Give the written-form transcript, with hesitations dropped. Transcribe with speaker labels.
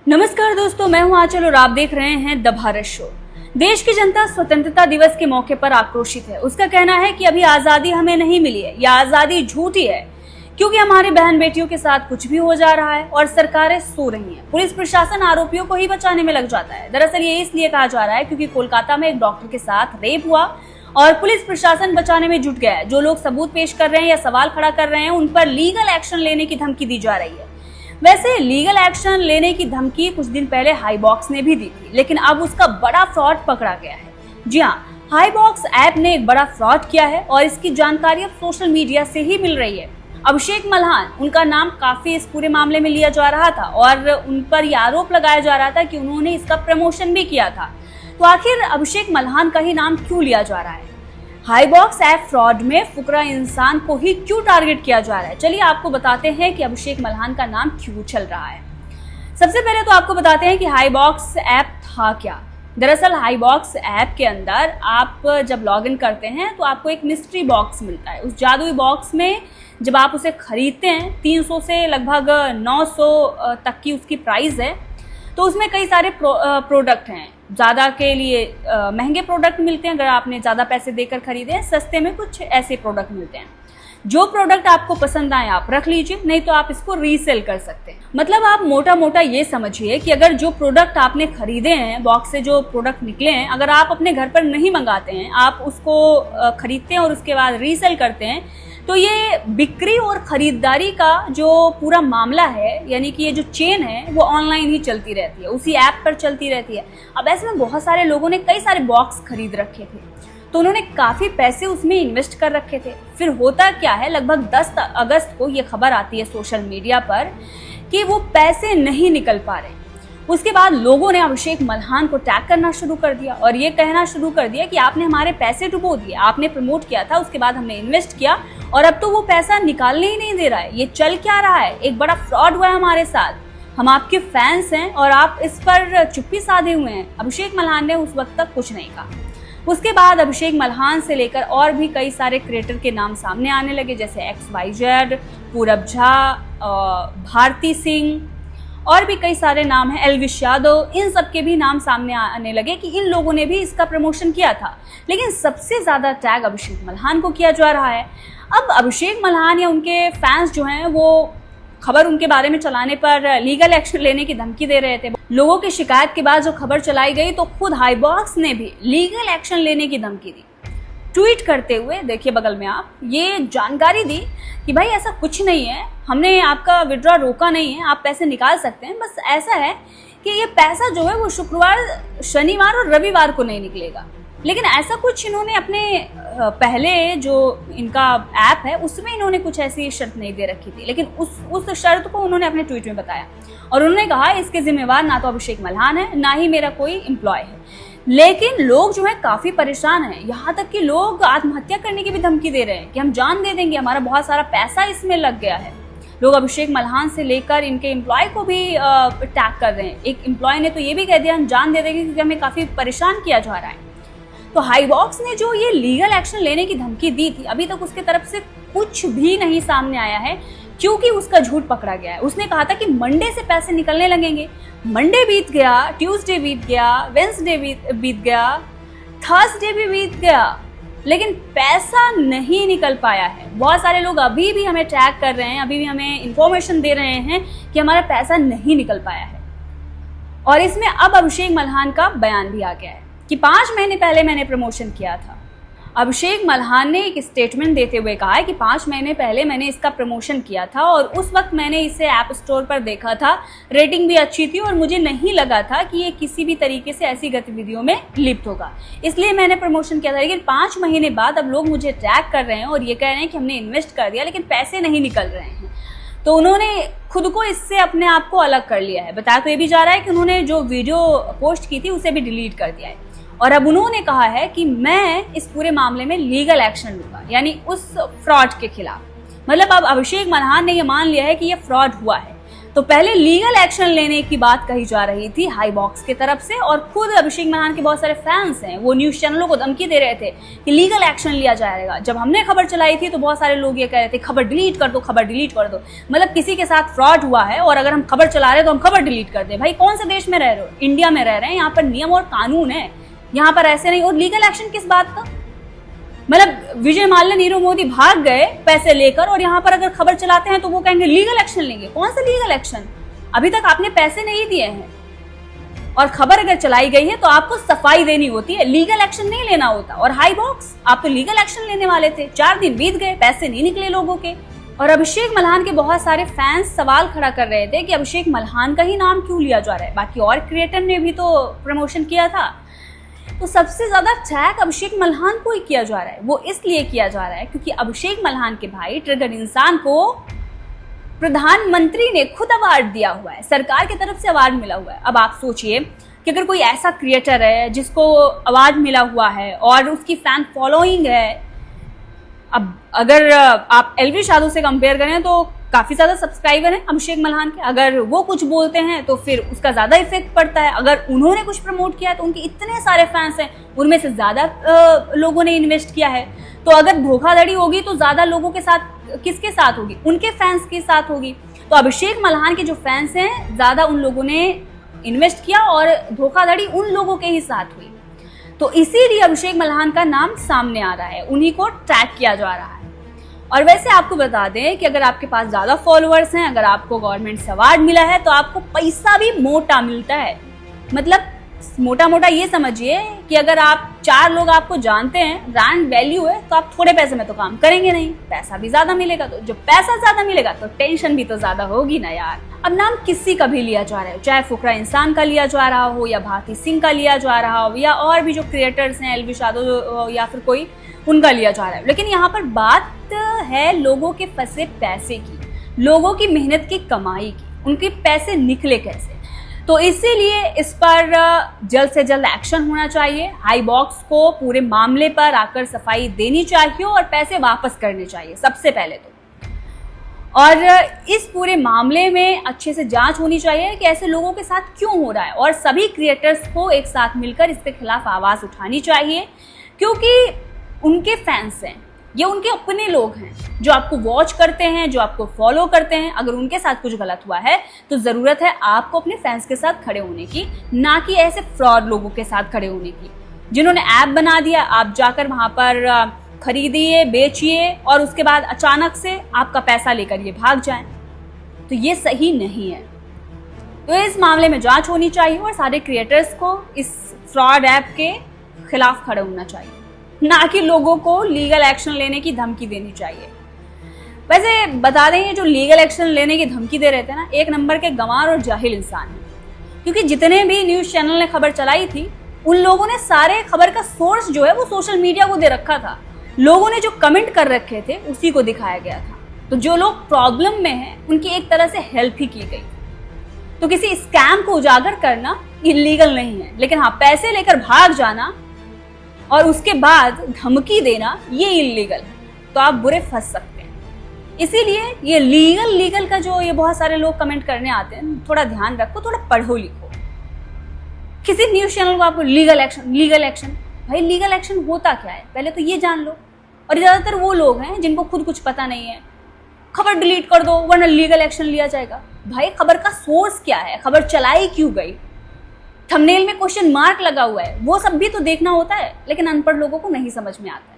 Speaker 1: नमस्कार दोस्तों, मैं हूं आंचल और आप देख रहे हैं द भारत शो। देश की जनता स्वतंत्रता दिवस के मौके पर आक्रोशित है। उसका कहना है कि अभी आजादी हमें नहीं मिली है, यह आजादी झूठी है क्योंकि हमारी बहन बेटियों के साथ कुछ भी हो जा रहा है और सरकारें सो रही हैं। पुलिस प्रशासन आरोपियों को ही बचाने में लग जाता है। दरअसल ये इसलिए कहा जा रहा है क्योंकि कोलकाता में एक डॉक्टर के साथ रेप हुआ और पुलिस प्रशासन बचाने में जुट गया है। जो लोग सबूत पेश कर रहे हैं या सवाल खड़ा कर रहे हैं, उन पर लीगल एक्शन लेने की धमकी दी जा रही है। वैसे लीगल एक्शन लेने की धमकी कुछ दिन पहले हाईबॉक्स ने भी दी थी, लेकिन अब उसका बड़ा फ्रॉड पकड़ा गया है। जी हाँ, हाईबॉक्स ऐप ने एक बड़ा फ्रॉड किया है और इसकी जानकारी अब सोशल मीडिया से ही मिल रही है। अभिषेक मल्हान, उनका नाम काफी इस पूरे मामले में लिया जा रहा था और उन पर यह आरोप लगाया जा रहा था कि उन्होंने इसका प्रमोशन भी किया था। तो आखिर अभिषेक मल्हान का ही नाम क्यों लिया जा रहा है? हाईबॉक्स ऐप फ्रॉड में फुकरा इंसान को ही क्यों टारगेट किया जा रहा है? चलिए आपको बताते हैं कि अभिषेक मल्हान का नाम क्यों चल रहा है। सबसे पहले तो आपको बताते हैं कि हाईबॉक्स ऐप था क्या। दरअसल हाईबॉक्स ऐप के अंदर आप जब लॉगिन करते हैं तो आपको एक मिस्ट्री बॉक्स मिलता है। उस जादुई बॉक्स में जब आप उसे खरीदते हैं, 300 से लगभग 900 तक की उसकी प्राइस है, तो उसमें कई सारे प्रोडक्ट हैं। ज़्यादा के लिए महंगे प्रोडक्ट मिलते हैं, अगर आपने ज़्यादा पैसे देकर खरीदे हैं। सस्ते में कुछ ऐसे प्रोडक्ट मिलते हैं। जो प्रोडक्ट आपको पसंद आए आप रख लीजिए, नहीं तो आप इसको रीसेल कर सकते हैं। मतलब आप मोटा मोटा ये समझिए कि अगर जो प्रोडक्ट आपने खरीदे हैं, बॉक्स से जो प्रोडक्ट निकले हैं, अगर आप अपने घर पर नहीं मंगाते हैं, आप उसको खरीदते हैं और उसके बाद रीसेल करते हैं, तो ये बिक्री और खरीदारी का जो पूरा मामला है, यानी कि ये जो चेन है, वो ऑनलाइन ही चलती रहती है, उसी ऐप पर चलती रहती है। अब ऐसे में बहुत सारे लोगों ने कई सारे बॉक्स खरीद रखे थे, तो उन्होंने काफ़ी पैसे उसमें इन्वेस्ट कर रखे थे। फिर होता क्या है, लगभग 10 अगस्त को ये खबर आती है सोशल मीडिया पर कि वो पैसे नहीं निकल पा रहे। उसके बाद लोगों ने अभिषेक मल्हान को टैग करना शुरू कर दिया और ये कहना शुरू कर दिया कि आपने हमारे पैसे डुबो दिए, आपने प्रमोट किया था, उसके बाद हमने इन्वेस्ट किया और अब तो वो पैसा निकालने ही नहीं दे रहा है। ये चल क्या रहा है? एक बड़ा फ्रॉड हुआ है हमारे साथ, हम आपके फैंस हैं और आप इस पर चुप्पी साधे हुए हैं। अभिषेक मल्हान ने उस वक्त तक कुछ नहीं कहा। उसके बाद अभिषेक मल्हान से लेकर और भी कई सारे क्रिएटर के नाम सामने आने लगे, जैसे XYZ, पूरब झा, भारती सिंह और भी कई सारे नाम हैं, एल्विश यादव। इन सब के भी नाम सामने आने लगे कि इन लोगों ने भी इसका प्रमोशन किया था। लेकिन सबसे ज़्यादा टैग अभिषेक मल्हान को किया जा रहा है। अब अभिषेक मल्हान या उनके फैंस जो हैं, वो खबर उनके बारे में चलाने पर लीगल एक्शन लेने की धमकी दे रहे थे। लोगों की शिकायत के बाद जो खबर चलाई गई तो खुद हाईबॉक्स ने भी लीगल एक्शन लेने की धमकी दी। ट्वीट करते हुए देखिए बगल में आप ये जानकारी दी कि भाई ऐसा कुछ नहीं है, हमने आपका विड्रॉ रोका नहीं है, आप पैसे निकाल सकते हैं। बस ऐसा है कि ये पैसा जो है वो शुक्रवार, शनिवार और रविवार को नहीं निकलेगा। लेकिन ऐसा कुछ इन्होंने अपने पहले जो इनका ऐप है उसमें इन्होंने कुछ ऐसी शर्त नहीं दे रखी थी, लेकिन उस शर्त को उन्होंने अपने ट्वीट में बताया और उन्होंने कहा इसके जिम्मेवार ना तो अभिषेक मल्हान है, ना ही मेरा कोई एम्प्लॉय है। लेकिन लोग जो है काफ़ी परेशान हैं, यहाँ तक कि लोग आत्महत्या करने की भी धमकी दे रहे हैं कि हम जान दे देंगे, हमारा बहुत सारा पैसा इसमें लग गया है। लोग अभिषेक मल्हान से लेकर इनके एम्प्लॉय को भी टैग कर रहे हैं। एक एम्प्लॉय ने तो ये भी कह दिया हम जान दे देंगे क्योंकि हमें काफ़ी परेशान किया जा रहा है। तो हाईबॉक्स ने जो ये लीगल एक्शन लेने की धमकी दी थी, अभी तक उसके तरफ से कुछ भी नहीं सामने आया है क्योंकि उसका झूठ पकड़ा गया है। उसने कहा था कि मंडे से पैसे निकलने लगेंगे। मंडे बीत गया, ट्यूसडे बीत गया, वेंसडे बीत गया, थर्सडे भी बीत गया, लेकिन पैसा नहीं निकल पाया है। बहुत सारे लोग अभी भी हमें टैग कर रहे हैं, अभी भी हमें इंफॉर्मेशन दे रहे हैं कि हमारा पैसा नहीं निकल पाया है। और इसमें अब अभिषेक मल्हान का बयान भी आ गया है कि 5 महीने पहले मैंने प्रमोशन किया था। अभिषेक मल्हान ने एक स्टेटमेंट देते हुए कहा है कि 5 महीने पहले मैंने इसका प्रमोशन किया था और उस वक्त मैंने इसे ऐप स्टोर पर देखा था, रेटिंग भी अच्छी थी और मुझे नहीं लगा था कि ये किसी भी तरीके से ऐसी गतिविधियों में लिप्त होगा, इसलिए मैंने प्रमोशन किया था। लेकिन 5 महीने बाद अब लोग मुझे टैग कर रहे हैं और ये कह रहे हैं कि हमने इन्वेस्ट कर दिया लेकिन पैसे नहीं निकल रहे हैं। तो उन्होंने खुद को इससे अपने आप को अलग कर लिया है। बताया तो ये भी जा रहा है कि उन्होंने जो वीडियो पोस्ट की थी उसे भी डिलीट कर दिया है और अब उन्होंने कहा है कि मैं इस पूरे मामले में लीगल एक्शन लूंगा, यानी उस फ्रॉड के खिलाफ। मतलब अब अभिषेक मल्हान ने ये मान लिया है कि ये फ्रॉड हुआ है। तो पहले लीगल एक्शन लेने की बात कही जा रही थी हाई बॉक्स की तरफ से, और खुद अभिषेक मल्हान के बहुत सारे फैंस हैं, वो न्यूज चैनलों को धमकी दे रहे थे कि लीगल एक्शन लिया जाएगा। जब हमने खबर चलाई थी तो बहुत सारे लोग ये कह रहे थे खबर डिलीट कर दो, खबर डिलीट कर दो। मतलब किसी के साथ फ्रॉड हुआ है और अगर हम खबर चला रहे हैं तो हम खबर डिलीट कर दें। भाई कौन से देश में रह रहे हो? इंडिया में रह रहे हैं, यहाँ पर नियम और कानून है, यहाँ पर ऐसे नहीं। और लीगल एक्शन किस बात का? मतलब विजय माल्या, नीरव मोदी भाग गए पैसे लेकर, और यहाँ पर अगर खबर चलाते हैं तो वो कहेंगे लीगल एक्शन लेंगे। कौन सा लीगल एक्शन? अभी तक आपने पैसे नहीं दिए हैं और खबर अगर चलाई गई है तो आपको सफाई देनी होती है, लीगल एक्शन नहीं लेना होता। और हाई बॉक्स, आप तो लीगल एक्शन लेने वाले थे, 4 दिन बीत गए, पैसे नहीं निकले लोगों के। और अभिषेक मल्हान के बहुत सारे फैंस सवाल खड़ा कर रहे थे कि अभिषेक मल्हान का ही नाम क्यों लिया जा रहा है, बाकी और क्रिएटर ने भी तो प्रमोशन किया था। तो सबसे ज्यादा टैग अभिषेक मल्हान को ही किया जा रहा है। वो इसलिए किया जा रहा है क्योंकि अभिषेक मल्हान के भाई ट्रिगर इंसान को प्रधानमंत्री ने खुद अवार्ड दिया हुआ है, सरकार की तरफ से अवार्ड मिला हुआ है। अब आप सोचिए कि अगर कोई ऐसा क्रिएटर है जिसको अवार्ड मिला हुआ है और उसकी फैन फॉलोइंग है, अब अगर आप एलवी शादू से कंपेयर करें तो काफी ज्यादा सब्सक्राइबर हैं अभिषेक मल्हान के, अगर वो कुछ बोलते हैं तो फिर उसका ज्यादा इफेक्ट पड़ता है। अगर उन्होंने कुछ प्रमोट किया है तो उनके इतने सारे फैंस हैं, उनमें से ज्यादा लोगों ने इन्वेस्ट किया है। तो अगर धोखाधड़ी होगी तो ज्यादा लोगों के साथ, किसके साथ होगी? उनके फैंस के साथ होगी। तो अभिषेक मल्हान के जो फैंस हैं, ज्यादा उन लोगों ने इन्वेस्ट किया और धोखाधड़ी उन लोगों के ही साथ हुई। तो इसीलिए अभिषेक मल्हान का नाम सामने आ रहा है, उन्हीं को टैग किया जा रहा है। और वैसे आपको बता दें कि अगर आपके पास ज्यादा फॉलोअर्स हैं, अगर आपको गवर्नमेंट से अवार्ड मिला है तो आपको पैसा भी मोटा मिलता है। मतलब मोटा मोटा ये समझिए कि अगर आप 4 लोग आपको जानते हैं, ब्रांड वैल्यू है, तो आप थोड़े पैसे में तो काम करेंगे नहीं, पैसा भी ज्यादा मिलेगा। तो जब पैसा ज्यादा मिलेगा तो टेंशन भी तो ज्यादा होगी ना यार। अब नाम किसी का भी लिया जा रहा है, चाहे फुकरा इंसान का लिया जा रहा हो या भारती सिंह का लिया जा रहा हो या और भी जो क्रिएटर्स हैं, एलवी शादू या फिर कोई, उनका लिया जा रहा है। लेकिन यहाँ पर बात है लोगों के फंसे पैसे की, लोगों की मेहनत की कमाई की, उनके पैसे निकले कैसे। तो इसीलिए इस पर जल्द से जल्द एक्शन होना चाहिए। हाई बॉक्स को पूरे मामले पर आकर सफाई देनी चाहिए और पैसे वापस करने चाहिए सबसे पहले तो। और इस पूरे मामले में अच्छे से जांच होनी चाहिए कि ऐसे लोगों के साथ क्यों हो रहा है, और सभी क्रिएटर्स को एक साथ मिलकर इसके खिलाफ आवाज उठानी चाहिए, क्योंकि उनके फैंस हैं, ये उनके अपने लोग हैं जो आपको वॉच करते हैं, जो आपको फॉलो करते हैं। अगर उनके साथ कुछ गलत हुआ है तो जरूरत है आपको अपने फैंस के साथ खड़े होने की, ना कि ऐसे फ्रॉड लोगों के साथ खड़े होने की जिन्होंने ऐप बना दिया, आप जाकर वहां पर खरीदिए, बेचिए और उसके बाद अचानक से आपका पैसा लेकर ये भाग जाएं। तो ये सही नहीं है। तो इस मामले में जांच होनी चाहिए और सारे क्रिएटर्स को इस फ्रॉड ऐप के खिलाफ खड़े होना चाहिए, ना कि लोगों को लीगल एक्शन लेने की धमकी देनी चाहिए। वैसे बता दें, ये जो लीगल एक्शन लेने की धमकी दे रहे थे ना, 1 नंबर के गंवार और जाहिल इंसान है। क्योंकि जितने भी न्यूज चैनल ने खबर चलाई थी, उन लोगों ने सारे खबर का सोर्स जो है वो सोशल मीडिया को दे रखा था। लोगों ने जो कमेंट कर रखे थे उसी को दिखाया गया था। तो जो लोग प्रॉब्लम में हैं उनकी एक तरह से हेल्प ही की गई। तो किसी स्कैम को उजागर करना इलीगल नहीं है, लेकिन हाँ, पैसे लेकर भाग जाना और उसके बाद धमकी देना ये इलीगल है। तो आप बुरे फंस सकते हैं। इसीलिए ये लीगल का जो ये बहुत सारे लोग कमेंट करने आते हैं, थोड़ा ध्यान रखो, थोड़ा पढ़ो लिखो। किसी न्यूज चैनल को आपको लीगल एक्शन, भाई लीगल एक्शन होता क्या है पहले तो ये जान लो। और ज्यादातर वो लोग हैं जिनको खुद कुछ पता नहीं है, खबर डिलीट कर दो वरना लीगल एक्शन लिया जाएगा। भाई खबर का सोर्स क्या है, खबर चलाई क्यों गई, थंबनेल में क्वेश्चन मार्क लगा हुआ है, वो सब भी तो देखना होता है। लेकिन अनपढ़ लोगों को नहीं समझ में आता है।